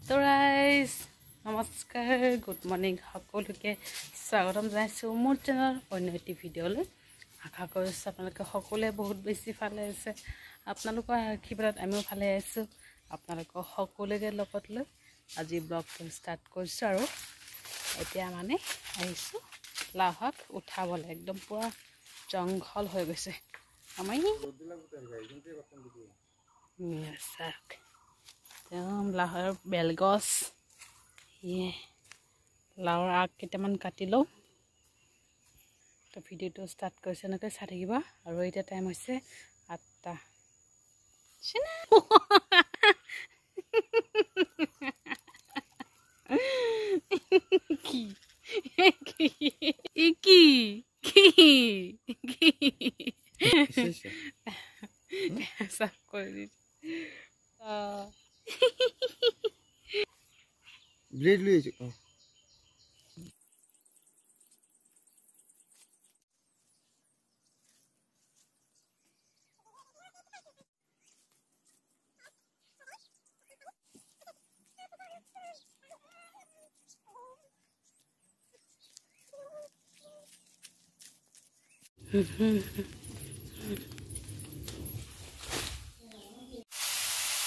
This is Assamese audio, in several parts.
তো গাইজ নমস্কাৰ গুড মৰ্নিং সকলোকে স্বাগতম জনাইছোঁ মোৰ চেনেলৰ অন্য এটি ভিডিঅ'লৈ আশা কৰিছোঁ আপোনালোকে সকলোৱে বহুত বেছি ভালে আছে আপোনালোকৰ আশীৰ্বাদত আমিও ভালে আছোঁ আপোনালোকৰ সকলোকে লগত লৈ আজি ব্লগটো ষ্টাৰ্ট কৰিছোঁ আৰু এতিয়া মানে আহিছোঁ লাহক উঠাবলৈ একদম পুৰা জংঘল হৈ গৈছে আমি লাহৰ বেলগছ লাওৰ আগ কেইটামান কাটি লওঁ তো ভিডিঅ'টো ষ্টাৰ্ট কৰিছে এনেকৈ চাই থাকিব আৰু এতিয়া টাইম হৈছে 8টা ব্লেড লৈ আহিছো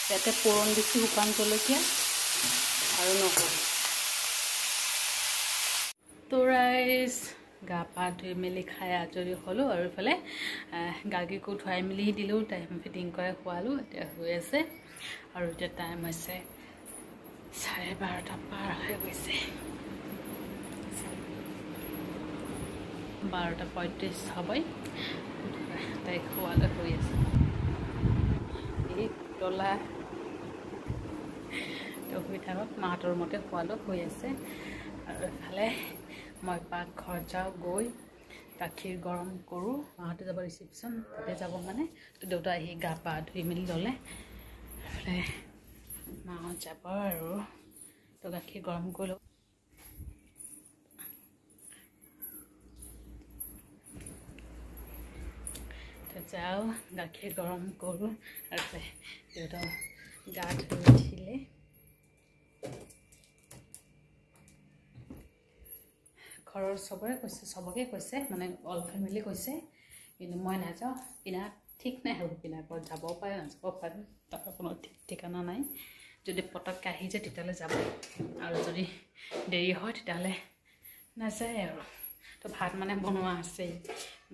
ইয়াতে পুৰণ দিছোঁ শুকান জলকীয়া আৰু নহৰু তো ৰাইজ গা পা ধুই মেলি খাই আজৰি হ'লোঁ আৰু ইফালে গাৰ্গীকো ধুৱাই মেলি দিলোঁ টাইম ফিটিং কৰাই খোৱালোঁ এতিয়া হৈ আছে আৰু এতিয়া টাইম হৈছে 12:30 পাৰ হৈ গৈছে 12:35 হ'বই তাইক খোৱালৈ হৈ আছে এই তলা শুই থাকক মাহঁতৰ মতে খোৱালৈ হৈ আছে আৰু এফালে মই পাকঘৰ যাওঁ গৈ গাখীৰ গৰম কৰোঁ মাহঁতে যাব ৰিচিপশ্যন তাতে যাব মানে তো দেউতা আহি গা পা ধুই মেলি ল'লে মাহঁত যাব আৰু তো গাখীৰ গৰম কৰি লওঁ যাওঁ গাখীৰ গৰম কৰোঁ আৰু দেউতা গা ধুই উঠিলে ঘৰৰ চবকে কৈছে মানে অল ফেমিলি কৈছে কিন্তু মই নাযাওঁ পিনা ঠিক নাই হ'ব পিনা ঘৰত যাব পাৰে নাযাব পাৰে তাৰ কোনো ঠিক ঠিকনা নাই যদি পটককৈ আহি যায় তেতিয়াহ'লে যাব আৰু যদি দেৰি হয় তেতিয়াহ'লে নাযায় আৰু তো ভাত মানে বনোৱা আছেই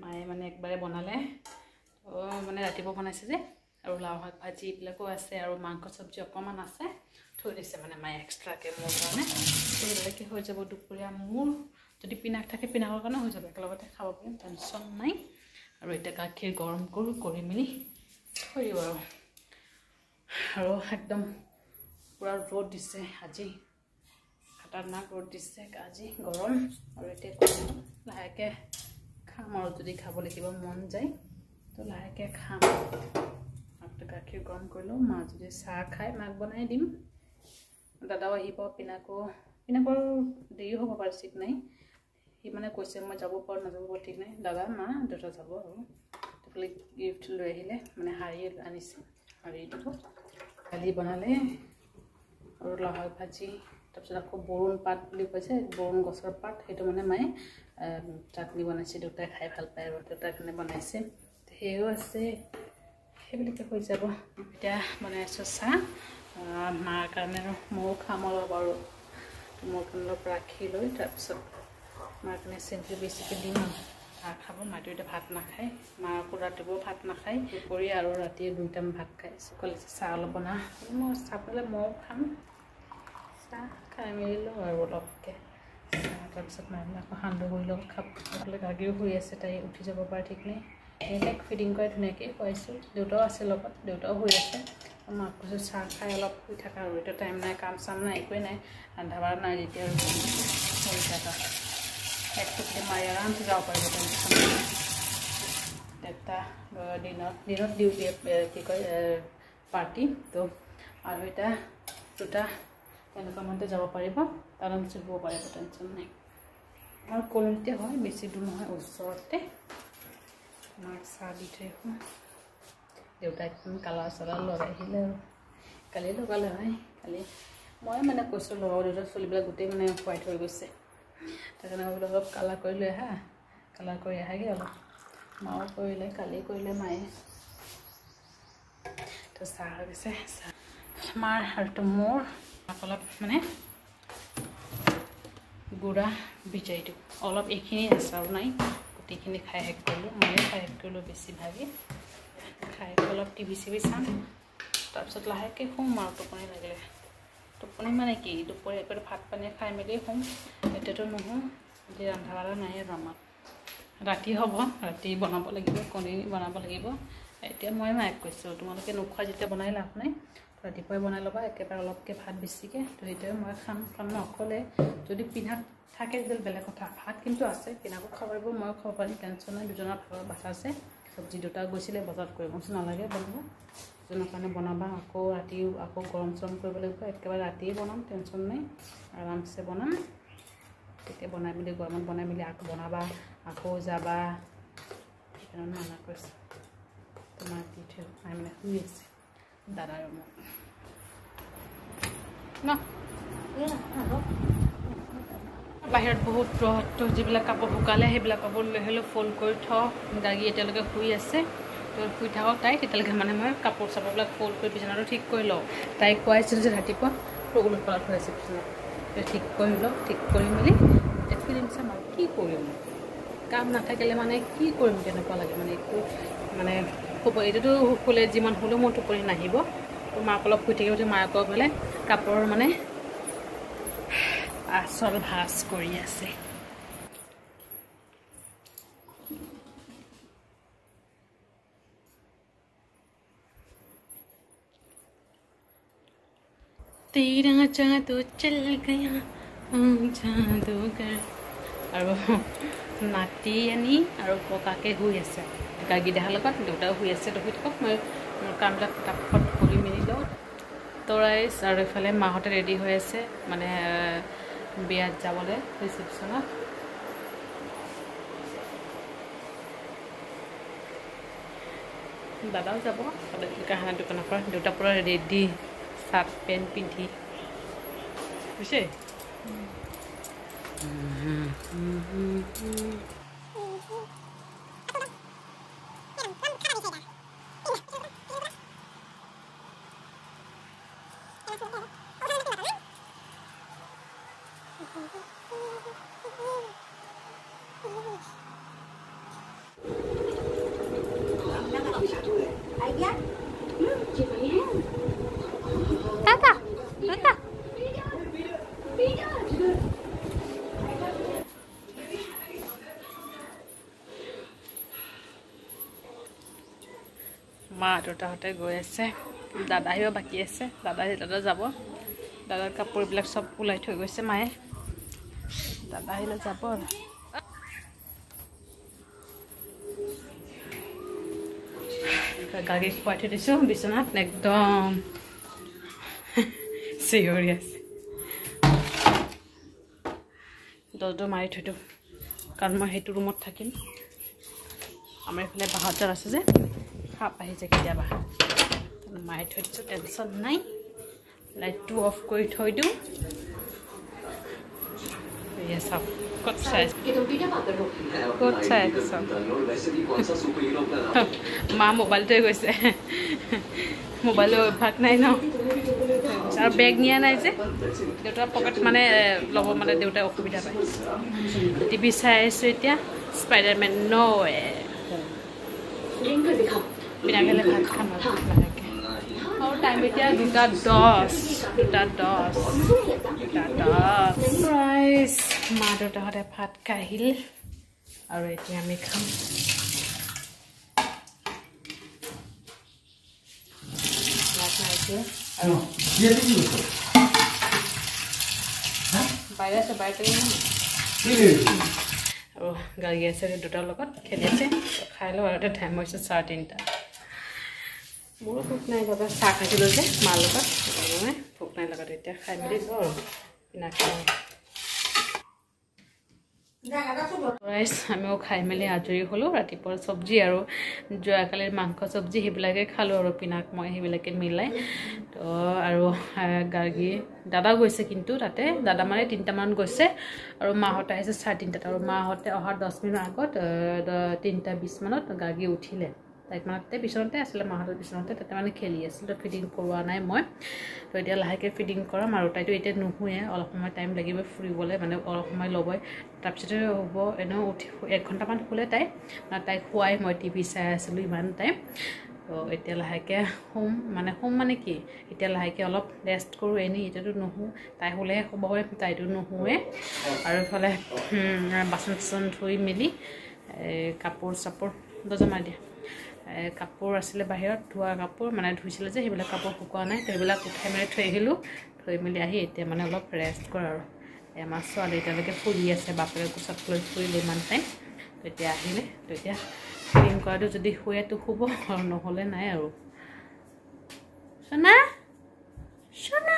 মায়ে মানে একবাৰে বনালে মানে ৰাতিপুৱা বনাইছে যে আৰু লাও শাক ভাজি এইবিলাকো আছে আৰু মাংস চব্জি অকণমান আছে থৈ দিছে মানে মায়ে এক্সট্ৰাকৈ মোৰ কাৰণে সেইবিলাকে হৈ যাব দুপৰীয়া মোৰ যদি পিনাক থাকে পিনাকৰ কাৰণে হৈ যাব একেলগতে খাব পাৰিম টেনশ্যন নাই আৰু এতিয়া গাখীৰ গৰম কৰোঁ কৰি মেলি থৈ দিব আৰু একদম পূৰা ৰ'দ দিছে আজি খাতাৰনাক ৰ'দ দিছে আজি গৰম আৰু এতিয়া লাহেকৈ খাম আৰু যদি খাবলৈ কিবা মন যায় তো লাহেকৈ খাম আৰু গাখীৰ গৰম কৰি লওঁ মা যদি চাহ খাই মাক বনাই দিম দাদাও আহিব পিনাকৰ দেৰি হ'ব পাৰে ঠিক নাই সি মানে কৈছে মই যাব পাৰোঁ নাযাব পাৰোঁ ঠিক নাই দাদা মা দেউতা যাব আৰু সেইফালে গিফ্ট লৈ আহিলে মানে শাৰী আনিছে শাৰী দিব কালি বনালে আৰু লাও ভাজি তাৰপিছত আকৌ বৰুণ পাত বুলি কৈছে বৰুণ গছৰ পাত সেইটো মানে মায়ে চাটনি বনাইছে দেউতাই খাই ভাল পায় আৰু দেউতাৰ কাৰণে বনাইছে সেয়াও আছে সেইবিলাকে হৈ যাব এতিয়া বনাই আছোঁ চাহ মাৰ কাৰণে আৰু ময়ো খাম অলপ আৰু মোৰ কাৰণে অলপ ৰাখি লৈ তাৰপিছত মাৰ কাৰণে চেনি বেছিকৈ দিম চাহ খাব মাইটো এতিয়া ভাত নাখায় মা আকৌ ৰাতিপুৱা ভাত নাখায় দুপৰীয়া আৰু ৰাতি 2 টাইম ভাত খায় ক'লে চাহ অলপ বনা মই চাহ পেলাই ময়ো খাম চাহ খাই মেলি লওঁ আৰু অলপকৈ তাৰপিছত মায়ে আকৌ সান্দহ কৰি লওঁ খাব নহ'লে গাগীও শুই আছে তাই উঠি যাব পাৰে ঠিক নাই তাইক ফিডিং কৰি ধুনীয়াকৈ খুৱাইছোঁ দেউতাও আছে লগত দেউতাও শুই আছে মাক কৈছোঁ চাহ খাই অলপ শুই থাকা আৰু এতিয়া টাইম নাই কাম চাম নাই একোৱেই নাই ৰন্ধা বঢ়া নাই যেতিয়া আৰু শুই থাকা এক টুকুৰি মাৰি আৰামছে যাব পাৰিব টেনশ্যন এটা দিনত ডিউটি কি কয় পাৰ্টি তো আৰু এটা 2টা এনেকুৱা মতে যাব পাৰিব আৰামছে শুব পাৰিব টেনশ্যন নাই আমাৰ কলনিতে হয় বেছি দূৰ নহয় ওচৰতে মাক চাহ দি থৈ আহোঁ দেউতাক কালাৰ চালাৰ লগাই আহিলে আৰু কালি লগালে হয় কালি মই মানে কৈছোঁ লগৰ দুটা চুলিবিলাক গোটেই মানে হোৱাইট হৈ গৈছে তাৰ কাৰণে বোলো অলপ কালাৰ কৰি লৈ আহা কালাৰ কৰি আহাগৈ অলপ মাও কৰিলে কালি কৰিলে মায়ে তো চাহ হৈ গৈছে চাহ মাৰ আৰু মোৰ অলপ মানে গুড়া ভিজাই দিওঁ অলপ এইখিনি আছে আৰু নাই গোটেইখিনি খাই শেষ কৰিলোঁ ময়ে খাই শেষ কৰিলোঁ বেছিভাগে খাই অলপ টিভি চিভি চাম তাৰপিছত লাহেকৈ শুম আৰু টোপনি লাগিলে টোপনি মানে কি দুপৰীয়া একবাৰে ভাত পানী খাই মেলি শুম এতিয়াতো নুশুম আজি ৰন্ধা বঢ়া নাই আৰু আমাৰ ৰাতি হ'ব ৰাতি বনাব লাগিব কণী বনাব লাগিব এতিয়া মই মায়েক কৈছোঁ তোমালোকে নোখোৱা যেতিয়া বনাই লাভ নাই ৰাতিপুৱাই বনাই ল'বা একেবাৰে অলপকৈ ভাত বেছিকৈ তো সেইটোৱে মই খাম কাৰণ মই অকলে যদি পিনাক থাকে যদি বেলেগ কথা ভাত কিন্তু আছে পিনাকো খাব পাৰিব ময়ো খাব পাৰিম টেনশ্যন নাই দুজনৰ ভাগৰ বাচা আছে চব্জি দুটা গৈছিলে বজাৰত কৰিব নালাগে বনাব দুজনৰ কাৰণে বনাবা আকৌ ৰাতি আকৌ গৰম চৰম কৰিব লাগিব একেবাৰে ৰাতিয়ে বনাম টেনশ্যন নাই আৰামছে বনাম তেতিয়া বনাই মেলি গৰমত বনাই মেলি আকৌ বনাবা আকৌ যাবা সেইকাৰণে মানা কৰিছোঁ তোমাৰ দি থৈ মায়ে মানে শুই আছে দাদাৰ ৰুমত ন বাহিৰত বহুত ৰ'দ যিবিলাক কাপোৰ শুকালে সেইবিলাক কাপোৰ লৈ হ'লেও ফ'ল্ড কৰি থওঁ গাড়ী এতিয়ালৈকে শুই আছে তো শুই থাকক তাই তেতিয়ালৈকে মানে মই কাপোৰ চাপোৰবিলাক ফ'ল্ড কৰি বিচনাটো ঠিক কৰি লওঁ তাইক কোৱাইছিলোঁ যে ৰাতিপুৱা ওলট পালট হৈ আছে বিচনাত ঠিক কৰি লওঁ ঠিক কৰি মেলি এতিয়া ফিলিম চাম আৰু কি কৰিম কাম নাথাকিলে মানে কি কৰিম তেনেকুৱা লাগে মানে একো মানে শুব এইটোতো শুলে যিমান হ'লেও মোৰ টোপনি নাহিব তো মাক অলপ শুই থাকিব মায়ে আকৌ বোলে কাপোৰ মানে আচল ভাজ কৰি আছে तेरा जादू चल गया जादूगर আৰু নাতি আনি আৰু ককাকে শুই আছে গাগী দেহাৰ লগত দেউতাও শুই আছে তো শুই থাকক মই মোৰ কামবিলাক ফটাফট কৰি মেলি লওঁ তৰাইছ আৰু এইফালে মাহঁতে ৰেডি হৈ আছে মানে বিয়াত যাবলৈ ৰিচিপশ্যনত দাদাও যাব কাহানা দোকানৰ পৰা দেউতা পূৰা ৰেডি চাৰ্ট পেণ্ট পিন্ধি বুজিছে মা দেউতাহঁতে গৈ আছে দাদা আহিব বাকী আছে দাদা যাব দাদাৰ কাপোৰবিলাক চব ওলাই থৈ গৈছে মায়ে দাদা আহিলে যাব আৰু গাড়ী খুৱাই থৈ দিছোঁ বিচনাত একদম চিঞৰি আছে দৰ্জা মাৰি থৈ দিওঁ কাৰণ মই সেইটো ৰুমত থাকিম আমাৰ এইফালে বাহঁতৰ আছে যে সাপ আহি যায় কেতিয়াবা মাৰি থৈ দিছোঁ টেনশ্যন নাই লাইটটো অফ কৰি থৈ দিওঁ চাওক ক'ত চাই মা মোবাইলটোৱে গৈছে মোবাইলৰ অভ্যাস নাই ন আৰু বেগ নিয়া নাই যে দেউতাৰ পকেট মানে ল'ব মানে দেউতাই অসুবিধা পায় টিভি চাই আছোঁ এতিয়া স্পাইডাৰমেন বিনাগালে ভাত খাম আৰু লাহেকৈ আৰু টাইম এতিয়া 2:10 মা দেউতাহঁতে ভাত খাই আহিল আৰু এতিয়া আমি খাম বাইৰে আছে বাইৰে আৰু গাড়ী আছে দুটাৰ লগত খেলি আছে খাই লওঁ আৰু টাইম হৈছে 3:30 মোৰো ভোক নাই লগা চাহ খাইছিলোঁ যে মাৰ লগত ভোক নাই লগা এতিয়া খাই মেলি লওঁ আৰু পিনা খাওঁ ৰাইচ আমিও খাই মেলি আজৰি হ'লোঁ ৰাতিপুৱাৰ চব্জি আৰু যোৱাকালিৰ মাংস চব্জি সেইবিলাকে খালোঁ আৰু পিনাক মই সেইবিলাকে মিলাই তো আৰু গাৰ্গী দাদা গৈছে কিন্তু তাতে দাদা মানে 3টামান গৈছে আৰু মাহঁতে আহিছে 3:30 আৰু মাহঁতে অহাৰ 10 মিনিট আগত 3:20 মানত গাৰ্গী উঠিলে তাইক মানে বিচনাতে আছিলে মাহঁতৰ বিচনাতে তাতে মানে খেলি আছিল তো ফিডিং কৰোৱা নাই মই তো এতিয়া লাহেকৈ ফিডিং কৰাম আৰু তাইতো এতিয়া নুশুৱে অলপ সময় টাইম লাগিব ফুৰিবলৈ মানে অলপ সময় ল'বই তাৰপিছতে হ'ব এনেও উঠি 1 ঘণ্টামান শুলে তাইক শুৱাই মই টিভি চাই আছিলোঁ ইমান টাইম তো এতিয়া লাহেকৈ শুম মানে কি এতিয়া লাহেকৈ অলপ ৰেষ্ট কৰোঁ এনেই এতিয়াতো নুশুওঁ তাই শুলেহে শুব হয় তাইতো নুশুৱে আৰু ইফালে বাচন চাচন ধুই মেলি কাপোৰ চাপোৰ জমা দিয়া কাপোৰ আছিলে বাহিৰত ধোৱা কাপোৰ মানে ধুইছিলে যে সেইবিলাক কাপোৰ শুকোৱা নাই তো সেইবিলাক উঠাই মেলি থৈ আহিলোঁ থৈ মেলি আহি এতিয়া মানে অলপ ৰেষ্ট কৰোঁ আৰু আমাৰ ছোৱালী এতিয়ালৈকে ফুৰি আছে বাপেৰে কোচত লৈ ফুৰিলে ইমান টাইম তো এতিয়া আহিলে তো এতিয়া ফিডিং কৰাটো যদি শুৱেতো শুব আৰু নহ'লে নাই আৰু সোনা সোনা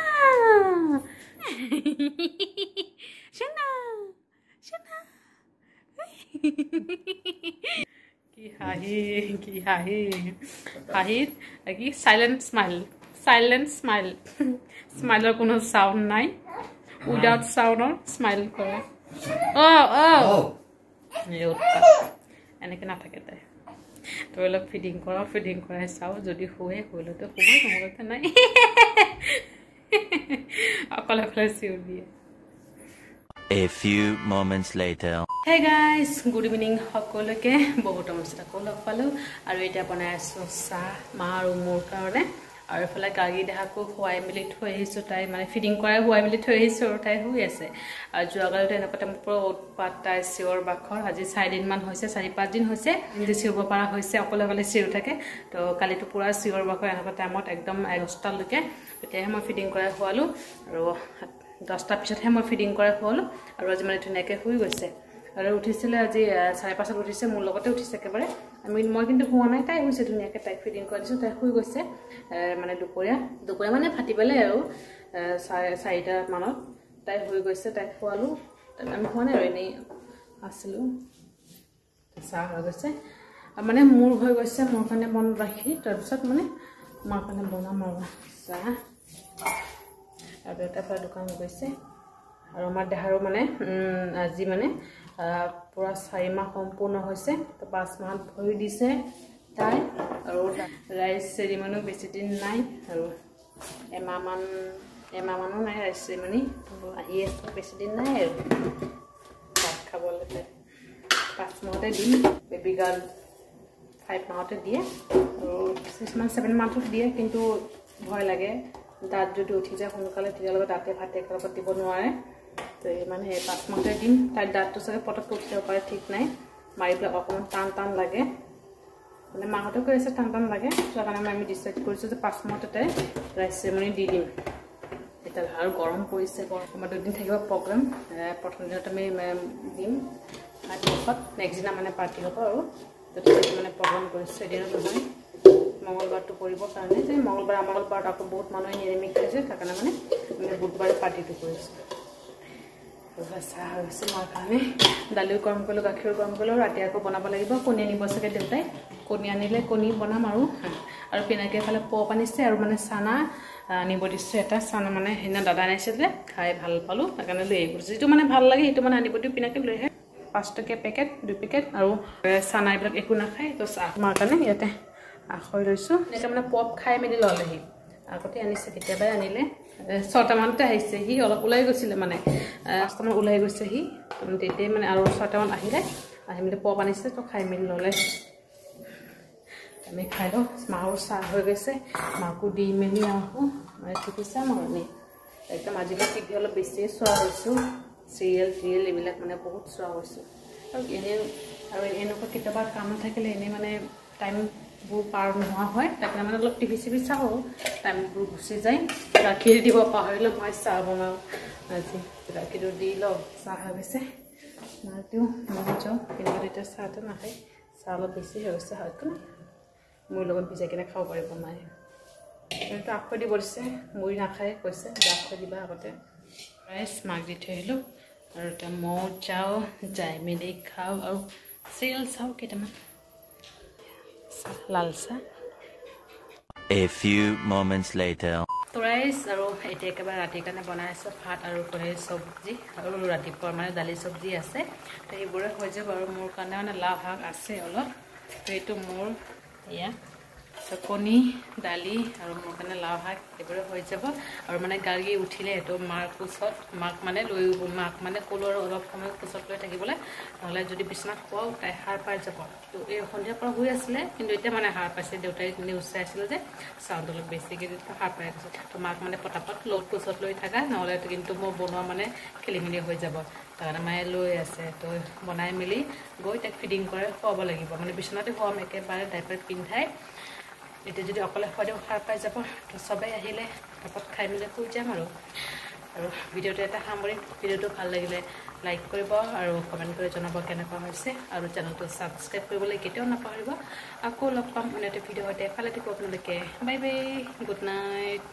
সোনা সোনা কি হাঁহি হাঁহিত কি চাইলেণ্ট স্মাইল স্মাইলৰ কোনো চাউণ্ড নাই উইদাউট চাউণ্ডৰ স্মাইল কৰে এনেকৈ নাথাকে তাই তো অলপ ফিডিং কৰাই চাওঁ যদি শুৱে শুলেতো শুবই নহ'লেতো নাই অকলে চিঞৰ দিয়ে A few moments later. Hey guys, good evening সকলোকে বহুত মস্ত আকৌ লগ পালোঁ আৰু এতিয়া বনাই আছোঁ চাহ মা আৰু মোৰ কাৰণে আৰু এফালে গাড়ী দেহাকো শুৱাই মেলি থৈ আহিছোঁ তাই মানে ফিডিং কৰাই শুৱাই মেলি থৈ আহিছোঁ আৰু তাই শুই আছে আৰু যোৱাকালিতো এনেকুৱা টাইমৰ পৰা উৎপাত তাই চিঞৰ বাখৰ আজি 4 দিনমান হৈছে 4-5 দিন হৈছে নিজে চিঞৰিব পৰা হৈছে অকলে চিঞৰি থাকে তো কালিতো পূৰা চিঞৰ বাখৰ এনেকুৱা টাইমত একদম 10টালৈকে তেতিয়াহে মই ফিডিং কৰাই শুৱালোঁ আৰু 10টাৰ পিছতহে মই ফিডিং কৰাই শুৱালোঁ আৰু আজি মানে ধুনীয়াকৈ শুই গৈছে আৰু উঠিছিলে আজি 5:30 উঠিছে মোৰ লগতে উঠিছে একেবাৰে মই কিন্তু শুৱা নাই তাই শুইছে ধুনীয়াকৈ তাইক ফিডিং কৰি দিছোঁ তাই শুই গৈছে মানে দুপৰীয়া মানে ফাটি পেলাই আৰু 4:30 মানত তাই শুই গৈছে তাইক শুৱালোঁ আমি শুৱা নাই আৰু এনেই আছিলোঁ চাহ হৈ গৈছে মানে মোৰ হৈ গৈছে মোৰ কাৰণে মন ৰাখি তাৰপিছত মানে মাৰ কাৰণে বনাম আৰু চাহ আৰু এটা পৰা দোকান গৈছে আৰু আমাৰ দেহাৰো মানে আজি মানে পুৰা 4 মাহ সম্পূৰ্ণ হৈছে তো 5 মাহত ভৰি দিছে তাই আৰু ৰাইজ চেৰিমনিও বেছি দিন নাই আৰু এমাহমানো নাই ৰাইজ চেৰিমনি আহি আছে বেছি দিন নাই আৰু ভাত খাবলৈ 5 মাহতে দিম বেবী গাৰ্ল 5 মাহতে দিয়ে আৰু 6 মাহ 7 মাহত দিয়ে কিন্তু ভয় লাগে দাঁত যদি উঠি যায় সোনকালে তেতিয়ালৈকে দাঁতে ভাতে একেলগত দিব নোৱাৰে তো মানে 5 মাহতে দিম তাইৰ দাঁতটো চাগে পটককৈ উঠি যাব পাৰে ঠিক নাই মাৰি পেলাই অকণমান টান লাগে মানে মাহঁতে কৈ আছে টান লাগে তাৰ কাৰণে আমি ডিচাইড কৰিছোঁ যে 5 মাহতে তাই ৰাইজ চেৰিমনি দি দিম এতিয়া আৰু গৰম পৰিছে গৰমত 2 দিন থাকিব প্ৰগ্ৰেম প্ৰথম দিনত আমি দিম নেক্সট দিনা মানে পাৰ্টি হ'ব আৰু তেতিয়া মানে প্ৰগ্ৰেম কৰিছোঁ এদিনত নহয় মঙ্গলবাৰটো কৰিবৰ কাৰণে যে মঙ্গলবাৰত আকৌ বহুত মানুহে নিৰামিষ খাইছে তাৰ কাৰণে মানে বুধবাৰে পাৰ্টিটো কৰিছোঁ চাহ হৈছে মাৰ কাৰণে দালিও গৰম কৰিলোঁ গাখীৰ গৰম কৰিলোঁ ৰাতি আকৌ বনাব লাগিব কণী আনিব চাগে দেউতাই কণী আনিলে কণী বনাম আৰু পিনাকে এফালে পপ আনিছে আৰু মানে চানা আনিব দিছোঁ এটা চানা মানে সেইদিনা দাদা আনিছিলে খাই ভাল পালোঁ সেইকাৰণে লৈ আহিব যিটো মানে ভাল লাগে সেইটো মানে আনিব দিওঁ পিনাকে লৈ আহে 5 টকীয়া পেকেট 2 পেকেট আৰু চানা এইবিলাক একো নাখায় তো চাহ মাৰ কাৰণে ইয়াতে আখৈ লৈছোঁ এনেকৈ মানে পপ খাই মেলি ল'লেহি আগতে আনিছে কেতিয়াবাই আনিলে 6টা মানতে আহিছে সি অলপ ওলাই গৈছিলে মানে 5টামান ওলাই গৈছে সি তেতিয়াই মানে আৰু 6টামান আহিলে আহি মেলি পপ আনিছে তো খাই মেলি ল'লে আমি খাই লওঁ মাৰো চাহ হৈ গৈছে মাকো দি মেলি আহোঁ মানে টিভি চাম আৰু আমি একদম আজিকালি টিভি অলপ বেছিয়ে চোৱা হৈছোঁ চিৰিয়েল এইবিলাক মানে বহুত চোৱা হৈছোঁ আৰু এনেকুৱা কেতিয়াবা কাম নাথাকিলে এনেই মানে টাইমবোৰ পাৰ নোহোৱা হয় তাৰ কাৰণে মানে অলপ টিভি চিভি চাওঁ টাইমবোৰ গুচি যায় গাখীৰ দিব পাহৰিলোঁ মই চাহ বনাওঁ আজি গাখীৰটো দি লওঁ চাহ হৈ গৈছে মাতিও মই যাওঁ কিন্তু এতিয়া চাহটো নাখায় চাহ অলপ বেছি হৈ গৈছে হয়তো নাই মোৰ লগত ভিজাই কিনে খাব পাৰিব নাই কিন্তু আখৈ দিব দিছে মুড়ি নাখায় কৈছে আখৈ দিবা আগতে ৰাইচ মাক দি থৈ আহিলোঁ আৰু এতিয়া মৌ যাওঁ যাই মেলি খাওঁ আৰু চিৰিয়েল চাওঁ কেইটামান লাল চাহ A few moments later. তো ৰাইজ আৰু এতিয়া একেবাৰে ৰাতিৰ কাৰণে বনাই আছোঁ ভাত আৰু পনীৰ চব্জি আৰু ৰাতিপুৱা মানে দালি চব্জি আছে তো সেইবোৰে হৈ যাব আৰু মোৰ কাৰণে মানে লাও শাক আছে অলপ তো এইটো মোৰ এয়া তো কণী দালি আৰু মোৰ কাৰণে লাও শাক এইবোৰে হৈ যাব আৰু মানে গাড়ী উঠিলে এইটো মাৰ কোচত মাক মানে ক'লো আৰু অলপ সময় কোচত লৈ থাকিবলৈ নহ'লে যদি বিচনাত খোৱাও তাই সাৰ পাই যাব তো এই সন্ধিয়াৰ পৰা শুই আছিলে কিন্তু এতিয়া মানে সাৰ পাইছে দেউতাই নিউজ চাই আছিলে যে চাউণ্ড অলপ বেছিকৈ সাৰ পাই গৈছে তো মাক মানে পটাপট কোচত লৈ থাকা নহ'লে কিন্তু মোৰ বনোৱা মানে খেলি মেলি হৈ যাব তাৰকাৰণে মায়ে লৈ আছে তো বনাই মেলি গৈ তাইক ফিডিং কৰে খুৱাব লাগিব মানে বিচনাতে খুৱাম একেবাৰে ডাইপাৰ পিন্ধাই এতিয়া যদি অকলে খুৱাই দিওঁ সাৰ পাই যাব তো চবেই আহিলে ভাপত খাই মেলি শুই যাম আৰু ভিডিঅ'টো এটা সামৰিম ভিডিঅ'টো ভাল লাগিলে লাইক কৰিব আৰু কমেণ্ট কৰি জনাব কেনেকুৱা হৈছে আৰু চেনেলটো ছাবস্ক্ৰাইব কৰিবলৈ কেতিয়াও নাপাহৰিব আকৌ লগ পাম অন্য এটা ভিডিঅ' সৈতে ভালে থাকিব আপোনালোকে বাই বাই গুড নাইট